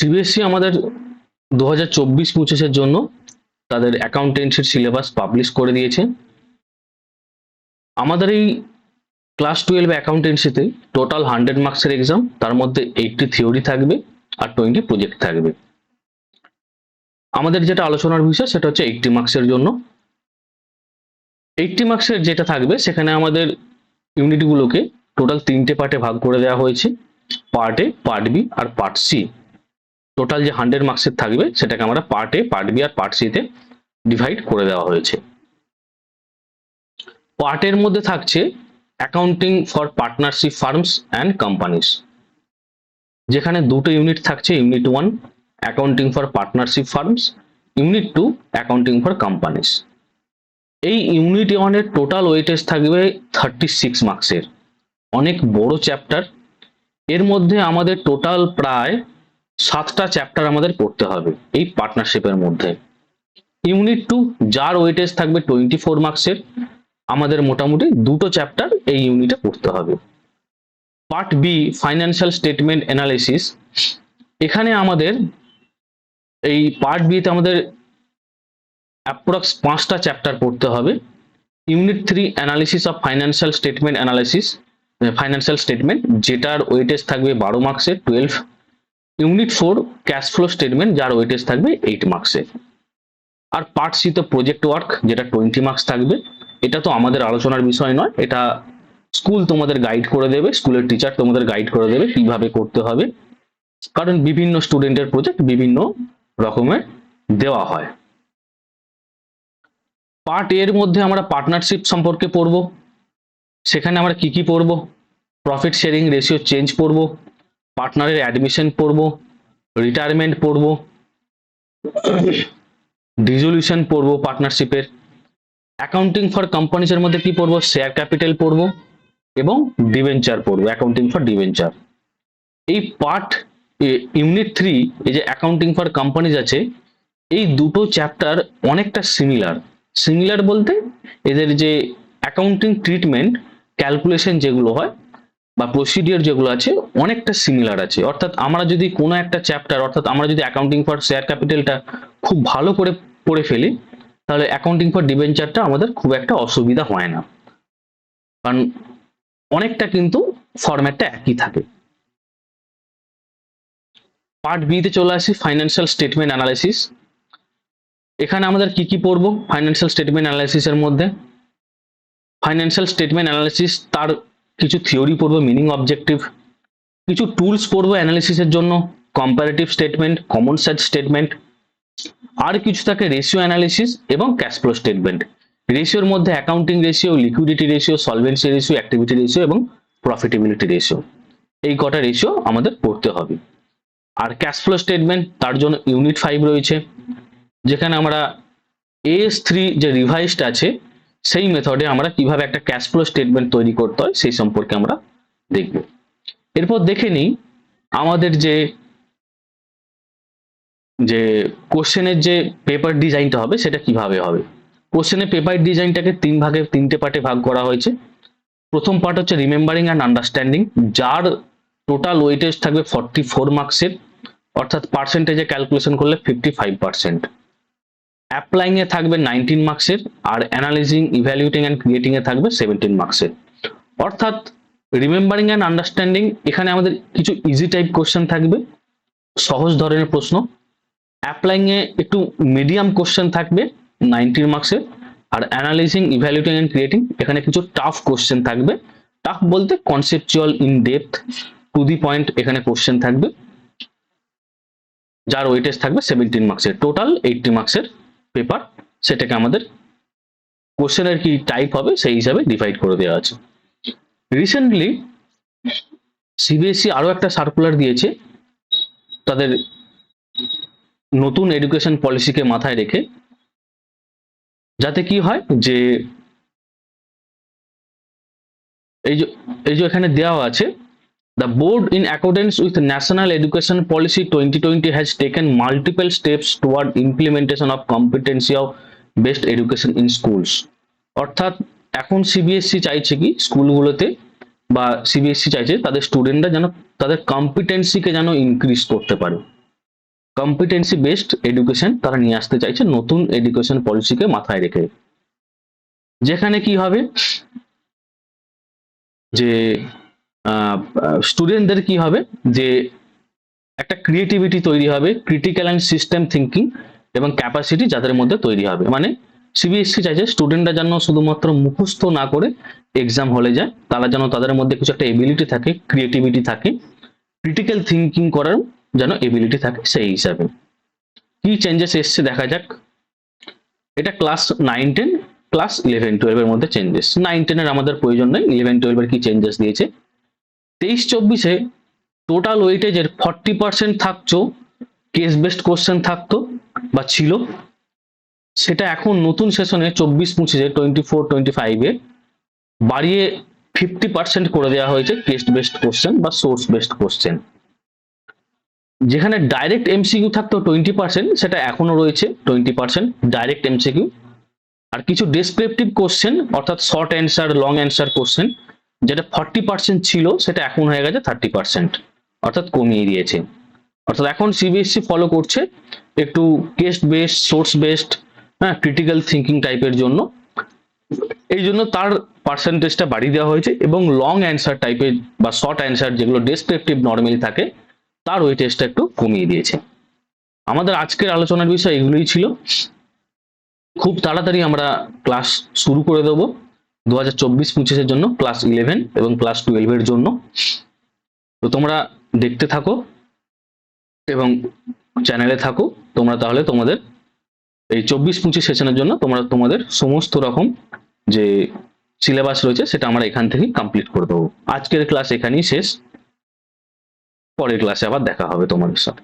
CBSE আমাদের 2024-25 জন্য তাদের অ্যাকাউন্টেন্সির সিলেবাস পাবলিশ করে দিয়েছে। আমাদের এই ক্লাস 12 অ্যাকাউন্টেন্সিতে টোটাল 100 মার্কসের এক্সাম, তার মধ্যে 80 থিওরি থাকবে আর 20 প্রজেক্ট থাকবে। আমাদের যেটা আলোচনার বিষয় সেটা হচ্ছে 80 মার্কসের জন্য। 80 মার্কসের যেটা থাকবে সেখানে আমাদের ইউনিটগুলোকে টোটাল 3টে পার্টে ভাগ করে দেওয়া হয়েছে, পার্ট এ, পার্ট বি আর পার্ট সি। টোটাল যে 100 মার্কসের থাকবে সেটাকে আমরা পার্ট এ, পার্ট বি আর পার্ট সি তে ডিভাইড করে দেওয়া হয়েছে। পার্টের মধ্যে থাকছে accounting for partnership firms and companies, যেখানে দুটো ইউনিট থাকছে, unit 1 accounting for partnership firms, unit 2 accounting for companies. এই ইউনিট 1 এর টোটাল ওয়েটেজ থাকবে 36 মার্কসের, অনেক বড় চ্যাপ্টার। এর মধ্যে আমাদের টোটাল প্রায় 7টা চ্যাপ্টার আমাদের পড়তে হবে এই পার্টনারশিপের মধ্যে। ইউনিট 2 যার ওয়েটেজ থাকবে 24 মার্কসের, আমাদের মোটামুটি দুটো চ্যাপ্টার এই ইউনিটে পড়তে হবে। Part B financial statement analysis, এখানে আমাদের এই পার্ট বি তে আমাদের অ্যাপ্রক্স 5টা চ্যাপ্টার পড়তে হবে। Unit 3 analysis of financial statement analysis, financial statement, যেটার ওয়েটেজ থাকবে 12 মার্কসের 12। ইউনিট 4 ক্যাশ ফ্লো স্টেটমেন্ট, যার ওয়েটেজ থাকবে 8 মার্কসের। আর পার্ট সি তো প্রজেক্ট ওয়ার্ক, যেটা 20 মার্কস থাকবে। এটা তো আমাদের আলোচনার বিষয় নয়, এটা স্কুল তোমাদের গাইড করে দেবে, স্কুলের টিচার তোমাদের গাইড করে দেবে কিভাবে করতে হবে, কারণ বিভিন্ন স্টুডেন্টের প্রজেক্ট বিভিন্ন রকমের দেওয়া হয়। পার্ট এর মধ্যে আমরা পার্টনারশিপ সম্পর্কে পড়ব। সেখানে আমরা কি কি পড়ব? প্রফিট শেয়ারিং রেশিও চেঞ্জ পড়ব, পার্টনারের অ্যাডমিশন পড়ব, রিটায়ারমেন্ট পড়ব, ডিসলিউশন পড়ব পার্টনারশিপের। অ্যাকাউন্টিং ফর কোম্পানিজ এর মধ্যে কি পড়ব? শেয়ার ক্যাপিটাল পড়ব এবং ডিবেঞ্চার পড়ব, অ্যাকাউন্টিং ফর ডিবেঞ্চার। এই পার্ট ইউনিট 3 এই যে অ্যাকাউন্টিং ফর কোম্পানিজ আছে, এই দুটো চ্যাপ্টার অনেকটা সিমিলার বলতে এদের যে অ্যাকাউন্টিং ট্রিটমেন্ট, ক্যালকুলেশন যেগুলো হয় বা প্রসিডিওর যেগুলো আছে অনেকটা সিমিলার আছে। অর্থাৎ আমরা যদি কোনো একটা চ্যাপ্টার, অর্থাৎ আমরা যদি অ্যাকাউন্টিং ফর শেয়ার ক্যাপিটালটা খুব ভালো করে পড়ে ফেলি, তাহলে অ্যাকাউন্টিং ফর ডিবেঞ্চারটা আমাদের খুব একটা অসুবিধা হয় না, কারণ অনেকটা কিন্তু ফরম্যাটটা একই থাকে। পার্ট বি তে চলে আসি, ফাইন্যান্সিয়াল স্টেটমেন্ট অ্যানালাইসিস। এখানে আমাদের কি কি পড়বো ফাইন্যান্সিয়াল স্টেটমেন্ট অ্যানালাইসিস এর মধ্যে? ফাইন্যান্সিয়াল স্টেটমেন্ট অ্যানালাইসিস, তার কিছু থিওরি পড়বো, মিনিং, অবজেক্টিভ, কিছু টুলস পড়বো অ্যানালিসিসের জন্য, comparative statement, common set statement, আর কিছু থাকে রেশিও অ্যানালিসিস এবং ক্যাশ ফ্লো স্টেটমেন্ট। রেশিওর মধ্যে accounting ratio, liquidity ratio, solvency ratio, activity ratio এবং প্রফিটেবিলিটি রেশিও। এই কটা রেশিও আমাদের পড়তে হবে। আর ক্যাশ ফ্লো স্টেটমেন্ট, তার জন্য ইউনিট 5 রয়েছে, যেখানে আমরা AS3 যে রিভাইসড আছে সেই মেথডে আমরা কিভাবে একটা ক্যাশ ফ্লো স্টেটমেন্ট তৈরি করতে হয় সেই সম্পর্কে আমরা দেখব। এরপর দেখে নিই আমাদের যে কোশ্চেনের যে পেপার ডিজাইনটা হবে সেটা কিভাবে হবে। কোশ্চেনের পেপার ডিজাইনটাকে 3টে পার্টে ভাগ করা হয়েছে। প্রথম পার্ট হচ্ছে রিমেম্বারিং অ্যান্ড আন্ডারস্ট্যান্ডিং, যার টোটাল ওয়েটেজ থাকবে 44 মার্কসের, অর্থাৎ পার্সেন্টেজে ক্যালকুলেশন করলে 55%। অ্যাপ্লাইং এ থাকবে 19 মার্কসের, আর অ্যানালাইজিং, ইভ্যালুয়েটিং অ্যান্ড ক্রিয়েটিং এ থাকবে 17 মার্কসের। অর্থাৎ রিমেম্বারিং অ্যান্ড আন্ডারস্ট্যান্ডিং, এখানে আমাদের কিছু ইজি টাইপ কোশ্চেন থাকবে, সহজ ধরনের প্রশ্ন। অ্যাপ্লাইং এ একটু মিডিয়াম কোশ্চেন থাকবে 19 মার্কসের, আর অ্যানালাইজিং, ইভ্যালুয়েটিং অ্যান্ড ক্রিয়েটিং, এখানে কিছু টাফ কোশ্চেন থাকবে। টাফ বলতে conceptual, in depth, to the point এখানে কোশ্চেন থাকবে, যার ওয়েটেজ থাকবে 17 মার্কসের। টোটাল 80 মার্কসের পেপার, সেটাকে আমাদের কোশ্চেনের কি টাইপ হবে সেই হিসাবে ডিভাইড করে দেওয়া আছে। রিসেন্টলি সিবিএসসি আরো একটা সার্কুলার দিয়েছে তাদের নতুন এডুকেশন পলিসিকে মাথায় রেখে, যাতে কি হয় যে এই যে এখানে দেওয়া আছে, the board in accordance with national education policy 2020 has taken multiple steps toward implementation of competency of based education in schools। অর্থাৎ এখন সিবিএসসি চাইছে কি স্কুলগুলোতে, বা সিবিএসসি চাইছে তাদের স্টুডেন্টরা যেন তাদের কম্পিটেন্সিকে যেন ইনক্রিজ করতে পারে। কম্পিটেন্সি বেসড এডুকেশন তারা নিয়ে আসতে চাইছে নতুন এডুকেশন পলিসিকে মাথায় রেখে। যেখানে কি হবে যে স্টুডেন্টদের কি হবে যে একটা ক্রিয়েটিভিটি তৈরি হবে, ক্রিটিক্যাল অ্যান্ড সিস্টেম থিঙ্কিং এবং ক্যাপাসিটি যাদের মধ্যে তৈরি হবে। মানে সিবিএসসি চাইছে স্টুডেন্টরা যেন শুধুমাত্র মুখস্থ না করে এক্সাম হলে যায়, তারা যেন তাদের মধ্যে কিছু একটা এবিলিটি থাকে, ক্রিয়েটিভিটি থাকে, ক্রিটিক্যাল থিঙ্কিং করার যেন এবিলিটি থাকে। সেই হিসাবে কি চেঞ্জেস এসছে দেখা যাক। এটা ক্লাস 9-10 ক্লাস 11-12 এর মধ্যে চেঞ্জেস। 9-10 এর আমাদের প্রয়োজন নেই, 11-12 এর কি চেঞ্জেস দিয়েছে। 23-24-এ টোটাল ওয়েটেজের 40% থাকতো কেস বেসড কোশ্চেন থাকতো বা ছিল, সেটা এখন নতুন সেশনে 24-25-এ 24-25-এ বাড়িয়ে 50% করে দেওয়া হয়েছে কেস বেসড কোশ্চেন বা সোর্স বেসড কোশ্চেন। যেখানে ডাইরেক্ট এমসিকিউ থাকতো 20%, সেটা এখনো রয়েছে 20% ডাইরেক্ট এমসিকিউ। আর কিছু ডেসক্রিপটিভ কোশ্চেন অর্থাৎ short answer, long answer question, যেটা 40% ছিল সেটা এখন হয়ে গেছে 30%, অর্থাৎ কমিয়ে দিয়েছে। অর্থাৎ এখন সিবিএসসি ফলো করছে একটু কেস বেসড, সোর্স বেসড, হ্যাঁ, ক্রিটিক্যাল থিঙ্কিং টাইপের জন্য। এই জন্য তার পার্সেন্টেজটা বাড়িয়ে দেওয়া হয়েছে এবং লং অ্যান্সার টাইপের বা শর্ট অ্যান্সার যেগুলো ডেসক্রিপটিভ নর্মালি থাকে তার ওয়েটেজটা একটু কমিয়ে দিয়েছে। আমাদের আজকের আলোচনার বিষয় এগুলোই ছিল। খুব তাড়াতাড়ি আমরা ক্লাস শুরু করে দেবো 2024-25-এর জন্য, ক্লাস 11 এবং ক্লাস 12 এর জন্য। তো তোমরা দেখতে থাকো এবং চ্যানেলে থাকো। তোমরা তাহলে তোমাদের এই 24-25 সেশনের জন্য তোমরা তোমাদের সমস্ত রকম যে সিলেবাস রয়েছে সেটা আমরা এখান থেকেই কমপ্লিট করে দেবো। আজকের ক্লাস এখানেই শেষ, পরের ক্লাসে আবার দেখা হবে তোমাদের সাথে।